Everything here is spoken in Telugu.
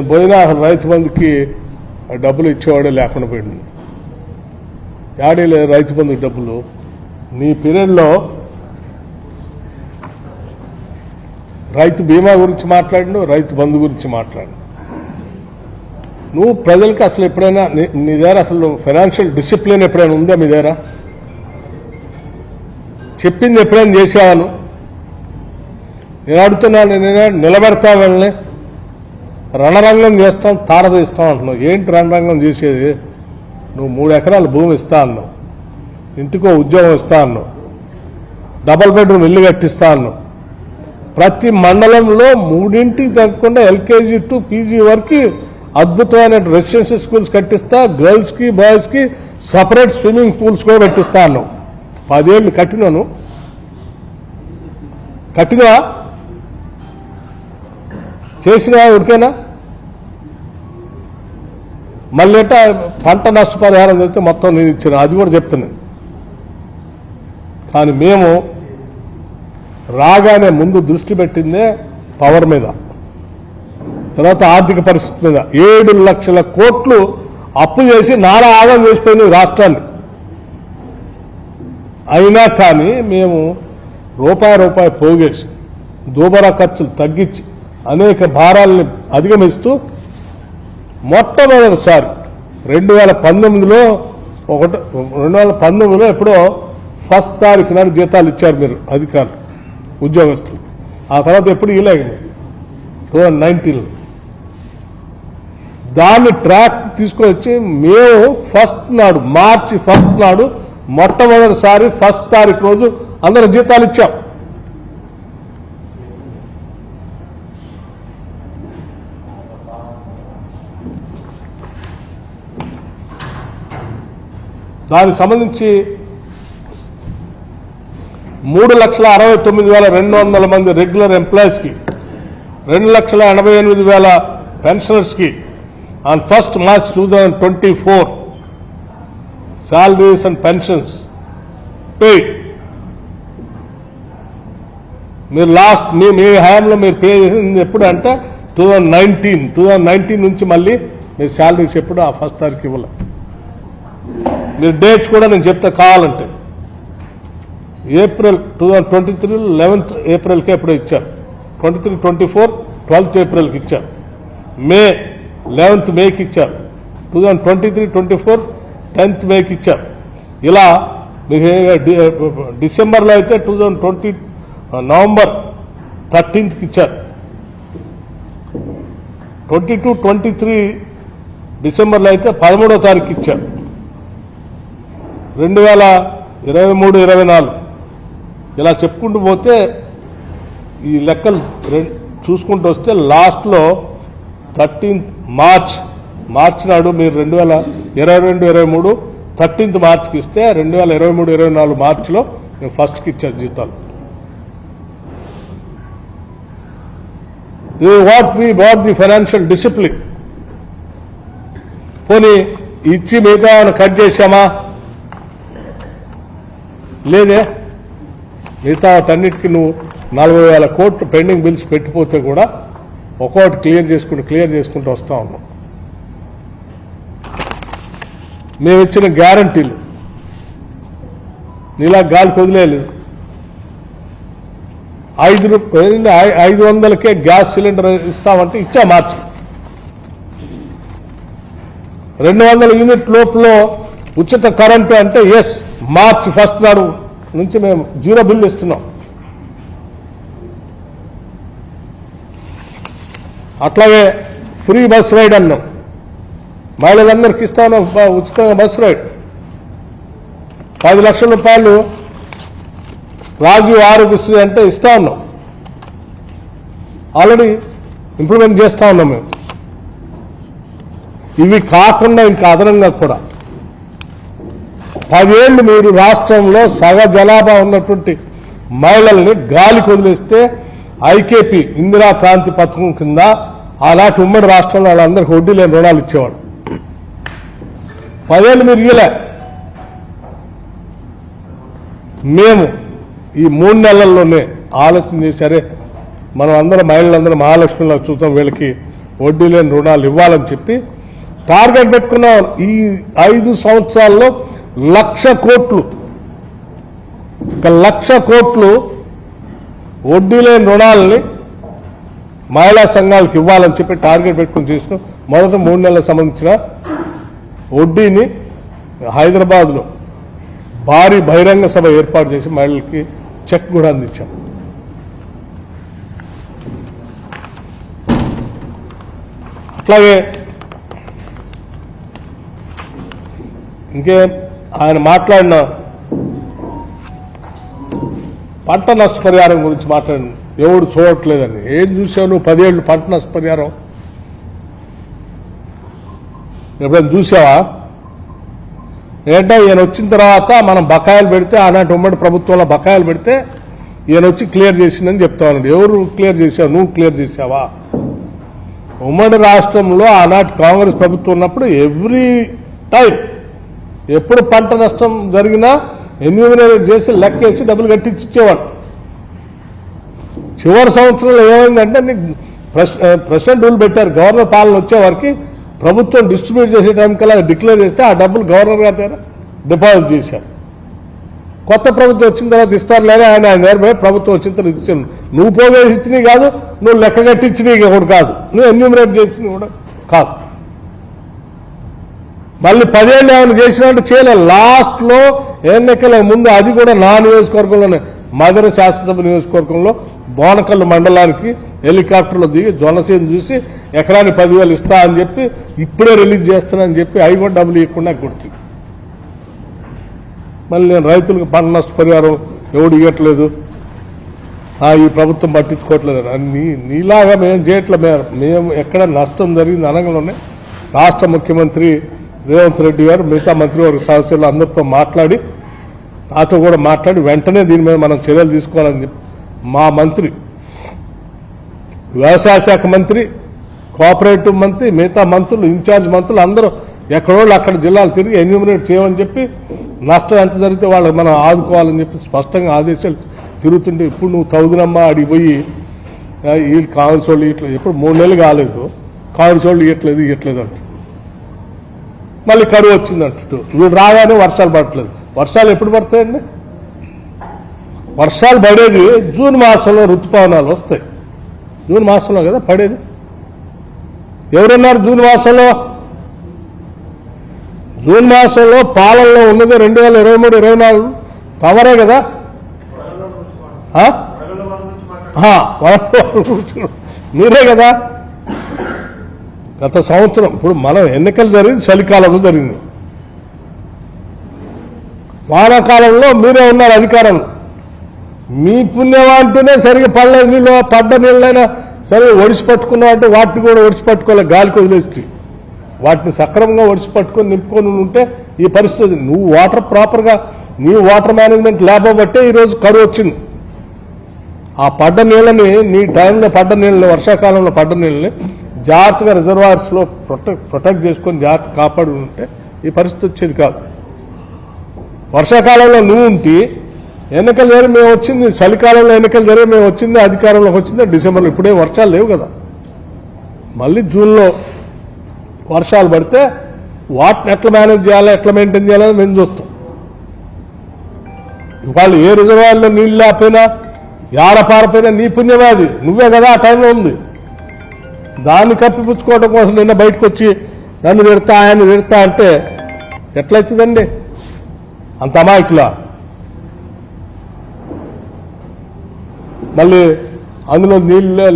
పోయినా రైతు బంధుకి డబ్బులు ఇచ్చేవాడే లేకుండా పోయింది. యాడే లేదు రైతు బంధుకి డబ్బులు. నీ పీరియడ్లో రైతు బీమా గురించి మాట్లాడిను, రైతు బంధు గురించి మాట్లాడు. నువ్వు ప్రజలకి అసలు ఎప్పుడైనా నీ దగ్గర అసలు ఫైనాన్షియల్ డిసిప్లిన్ ఎప్పుడైనా ఉందా మీ దగ్గర? చెప్పింది ఎప్పుడైనా చేసావాను? నేను అడుగుతున్నాను, నేనే నిలబెడతా వెళ్ళని రణరంగం చేస్తాం, తారదీస్తాం అంటున్నావు. ఏంటి రణరంగం చేసేది? నువ్వు 3 ఎకరాల భూమి ఇస్తా అన్నావు, ఇంటికో ఉద్యోగం ఇస్తా అన్నావు, డబల్ బెడ్రూమ్ ఇల్లు కట్టిస్తా అన్నావు. ప్రతి మండలంలో 3 తగ్గకుండా ఎల్కేజీ టు పీజీ వరకు అద్భుతమైన రెసిడెన్షియల్ స్కూల్స్ కట్టిస్తా, గర్ల్స్కి బాయ్స్కి సపరేట్ స్విమ్మింగ్ పూల్స్ కూడా పెట్టిస్తా అన్నావు. 10 ఏళ్ళు కట్టినాను. కట్టినా చేసినా ఉడికేనా? మళ్ళీ పంట నష్టపరిహారం చెప్తే మొత్తం నేను ఇచ్చాను, అది కూడా చెప్తున్నాను. కానీ మేము రాగానే ముందు దృష్టి పెట్టిందే పవర్ మీద, తర్వాత ఆర్థిక పరిస్థితి మీద. 7 లక్షల కోట్లు అప్పు చేసి నారా ఆగం చేసిపోయింది రాష్ట్రాన్ని. అయినా కానీ మేము రూపాయి పోగేసి దూబరా ఖర్చులు తగ్గించి అనేక భారాలని అధిగమిస్తూ మొట్టమొదటిసారి 2019లో ఎప్పుడో 1st తారీఖు నాడు జీతాలు ఇచ్చారు మీరు అధికారులు, ఉద్యోగస్తులు. ఆ తర్వాత ఎప్పుడు ఇలాగ 2019లో దాన్ని ట్రాక్ తీసుకొని వచ్చి మేము మార్చి 1st నాడు మొట్టమొదటిసారి 1st తారీఖు రోజు అందరూ జీతాలు ఇచ్చాం. దానికి సంబంధించి 3,69,200 మంది రెగ్యులర్ ఎంప్లాయీస్కి, 2,88,000 పెన్షనర్స్కి on 1st March 2024 salaries and pensions paid. మీరు మీ హయాంలో మీరు పే చేసింది ఎప్పుడు అంటే 2019 నుంచి మళ్ళీ మీ శాలరీస్ ఎప్పుడు ఆ 1st తారీఖు ఇవ్వాలి. మీరు డేట్స్ కూడా నేను చెప్తా కావాలంటే. ఏప్రిల్ 2023 11th ఏప్రిల్కి ఎప్పుడో ఇచ్చారు, 23-24 12th ఏప్రిల్కి ఇచ్చారు, మే 11th మేకి ఇచ్చారు, 2023-24 10th మేకి ఇచ్చారు. ఇలా మీకు డిసెంబర్లో అయితే 2020 నవంబర్ 13th ఇచ్చారు, 22-23 డిసెంబర్లో అయితే 13వ తారీఖు ఇచ్చారు. 2023-24 ఇలా చెప్పుకుంటూ పోతే ఈ లెక్కలు చూసుకుంటూ వస్తే లాస్ట్లో 13th మార్చ్ నాడు మీరు 2022-23 13th మార్చికి ఇస్తే 2023-24 మార్చిలో మేము 1స్ట్కి ఇచ్చారు జీతాలు. What the financial discipline. పోనీ ఇచ్చి మిగతా కట్ చేశామా? లేదే. మిగతా వాటన్నిటికీ నువ్వు 40,000 కోట్లు పెండింగ్ బిల్స్ పెట్టిపోతే కూడా ఒక్కొక్కటి క్లియర్ చేసుకుంటూ వస్తా ఉన్నాం. మేము ఇచ్చిన గ్యారంటీలు నీలా గాలికి వదిలేదు. 500కే గ్యాస్ సిలిండర్ ఇస్తామంటే ఇచ్చా మార్చి. 200 యూనిట్ లోపల ఉచిత కరెంటు అంటే ఎస్, మార్చి 1st నాడు నుంచి మేము 0 బిల్లు ఇస్తున్నాం. అట్లాగే ఫ్రీ బస్ రైడ్ అన్నాం, మహిళలందరికీ ఇస్తాను ఉచితంగా బస్ రైడ్. 10 లక్షల రూపాయలు రాజీవ్ ఆరోగ్యశ్రీ అంటే ఇస్తా ఉన్నాం, ఆల్రెడీ ఇంప్లిమెంట్ చేస్తా ఉన్నాం మేము. ఇవి కాకుండా ఇంకా అదనంగా కూడా 10 ఏళ్ళు మీరు రాష్ట్రంలో సగ జనాభా ఉన్నటువంటి మహిళల్ని గాలికి వదిలేస్తే ఐకేపీ ఇందిరా క్రాంతి పథకం కింద ఆనాటి ఉమ్మడి రాష్ట్రంలో వాళ్ళందరికీ వడ్డీ లేని రుణాలు ఇచ్చేవాడు. 10 ఏళ్ళు మీరు ఇయ్యలే. మేము ఈ 3 నెలల్లోనే ఆలోచన చేశారే, మనం అందరం మహిళలందరం మహాలక్ష్మిలో చూద్దాం, వీళ్ళకి వడ్డీ లేని రుణాలు ఇవ్వాలని చెప్పి టార్గెట్ పెట్టుకున్నాం. ఈ 5 సంవత్సరాల్లో 1,00,000 కోట్లు 1,00,000 కోట్లు వడ్డీ లేని రుణాలని మహిళా సంఘాలకు ఇవ్వాలని చెప్పి టార్గెట్ పెట్టుకుని చేసిన మొదట 3 నెలలకు సంబంధించిన వడ్డీని హైదరాబాద్లో భారీ బహిరంగ సభ ఏర్పాటు చేసి మహిళలకి చెక్ కూడా అందించాం. అట్లాగే ఇంకే ఆయన మాట్లాడిన పంట నష్టపరిహారం గురించి మాట్లాడిన ఎవడు చూడట్లేదని. ఏం చూసావు నువ్వు 10 ఏళ్ళు పంట నష్టపరిహారం ఎప్పుడైనా చూసావా? ఏంటంటే ఈయన వచ్చిన తర్వాత మనం బకాయిలు పెడితే ఆనాటి ఉమ్మడి ప్రభుత్వంలో బకాయిలు పెడితే ఈయన వచ్చి క్లియర్ చేసిందని చెప్తా ఉన్నాడు. ఎవరు క్లియర్ చేసావు? నువ్వు క్లియర్ చేసావా? ఉమ్మడి రాష్ట్రంలో ఆనాటి కాంగ్రెస్ ప్రభుత్వం ఉన్నప్పుడు ఎవ్రీ టైం ఎప్పుడు పంట నష్టం జరిగినా ఎన్యూమినేట్ చేసి లెక్కేసి డబ్బులు కట్టించి ఇచ్చేవాడు. చివరి సంవత్సరంలో ఏమైందంటే ప్రెసిడెంట్ రూల్ పెట్టారు. గవర్నర్ పాలన వచ్చేవారికి ప్రభుత్వం డిస్ట్రిబ్యూట్ చేసే టైంకల్లా డిక్లేర్ చేస్తే ఆ డబ్బులు గవర్నర్ గారి దగ్గర డిపాజిట్ చేశారు. కొత్త ప్రభుత్వం వచ్చిన తర్వాత ఇస్తారు లేదా ఆయన దగ్గర పోయి ప్రభుత్వం వచ్చిన తర్వాత ఇచ్చాను. నువ్వు పోగేసి ఇచ్చినవి కాదు, నువ్వు లెక్క కట్టించినవి కూడా కాదు, నువ్వు ఎన్యూమినేట్ చేసినవి కూడా కాదు. మళ్ళీ 10 ఏళ్ళు ఏమైనా చేసినట్టు చేయలేదు. లాస్ట్లో ఎన్నికల ముందు అది కూడా నా నియోజకవర్గంలోనే మధుర శాసనసభ నియోజకవర్గంలో బోనకల్లు మండలానికి హెలికాప్టర్లో దిగి జొన్నసేను చూసి ఎకరానికి 10,000 ఇస్తా అని చెప్పి ఇప్పుడే రిలీజ్ చేస్తానని చెప్పి అవి కూడా డబ్బులు ఇవ్వకుండా కొడుతుంది. మళ్ళీ నేను రైతులకు పంట నష్టపరిహారం ఎవడు ఇవ్వట్లేదు, ఈ ప్రభుత్వం పట్టించుకోవట్లేదు అని నీలాగా మేము చేయట్లేదు. మేము ఎక్కడ నష్టం జరిగింది అనగంలోనే రాష్ట్ర ముఖ్యమంత్రి రేవంత్ రెడ్డి గారు మిగతా మంత్రివర్గ సదస్యులు అందరితో మాట్లాడి నాతో కూడా మాట్లాడి వెంటనే దీని మీద మనం చర్యలు తీసుకోవాలని చెప్పి మా మంత్రి, వ్యవసాయ శాఖ మంత్రి, కోఆపరేటివ్ మంత్రి, మిగతా మంత్రులు, ఇన్ఛార్జ్ మంత్రులు అందరూ ఎక్కడోళ్ళు అక్కడ జిల్లాలు తిరిగి ఎన్యూమినేట్ చేయమని చెప్పి నష్టం ఎంత జరిగితే వాళ్ళు మనం ఆదుకోవాలని చెప్పి స్పష్టంగా ఆదేశాలు తిరుగుతుంటే ఇప్పుడు నువ్వు తౌదునమ్మ అడిగి పోయి వీళ్ళు కాంగ్రెస్ వాళ్ళు ఇట్లా ఎప్పుడు 3 నెలలు కాలేదు కాంగ్రెస్ వాళ్ళు ఇవ్వట్లేదు అంటే మళ్ళీ కరువు వచ్చిందంటు. వీళ్ళు రాగానే వర్షాలు పడట్లేదు. వర్షాలు ఎప్పుడు పడతాయండి? వర్షాలు పడేది జూన్ మాసంలో ఋతుపవనాలు వస్తాయి. జూన్ మాసంలో కదా పడేది. ఎవరున్నారు జూన్ మాసంలో? జూన్ మాసంలో పాలనలో ఉన్నది 2023-24 తమరే కదా. మీరే కదా. గత సంవత్సరం ఇప్పుడు మనం ఎన్నికలు జరిగింది చలికాలంలో జరిగింది. వానాకాలంలో మీరే ఉన్నారు అధికారంలో. మీ పుణ్యమా అంటూనే సరిగ్గా పడలేదు. నీళ్ళు పడ్డ నీళ్ళైనా సరే ఒడిసి పట్టుకున్నామంటే వాటిని కూడా ఒడిసి పట్టుకోలే, గాలికి వదిలేస్తే వాటిని సక్రమంగా ఒడిసి పట్టుకొని నింపుకొని ఉంటే ఈ పరిస్థితి. నువ్వు వాటర్ ప్రాపర్గా నీ వాటర్ మేనేజ్మెంట్ లేకపోబట్టే ఈరోజు కరువు వచ్చింది. ఆ పడ్డ నీళ్ళని నీ టైంలో పడ్డ నీళ్ళని వర్షాకాలంలో పడ్డ నీళ్ళని జాగ్రత్తగా రిజర్వాయర్స్లో ప్రొటెక్ట్ చేసుకొని జాగ్రత్త కాపాడు ఉంటే ఈ పరిస్థితి వచ్చేది కాదు. వర్షాకాలంలో నువ్వు ఉంటే ఎన్నికలు జరిగి మేము వచ్చింది, చలికాలంలో ఎన్నికలు జరిగి మేము వచ్చింది, అధికారంలోకి వచ్చింది డిసెంబర్లో. ఇప్పుడే వర్షాలు లేవు కదా. మళ్ళీ జూన్లో వర్షాలు పడితే వాటిని ఎట్లా మేనేజ్ చేయాలి, ఎట్లా మెయింటైన్ చేయాలని మేము చూస్తాం. వాళ్ళు ఏ రిజర్వాయర్లో నీళ్ళు లేకపోయినా ఏడపారపోయినా నీ పుణ్యమే అది. నువ్వే కదా ఆ టైంలో ఉంది. దాన్ని కప్పిపుచ్చుకోవడం కోసం నిన్న బయటకు వచ్చి నన్ను తిడతా ఆయన తిడతా అంటే ఎట్లయితుందండి? అంత అమాయకులా? మళ్ళీ అందులో నీళ్ళు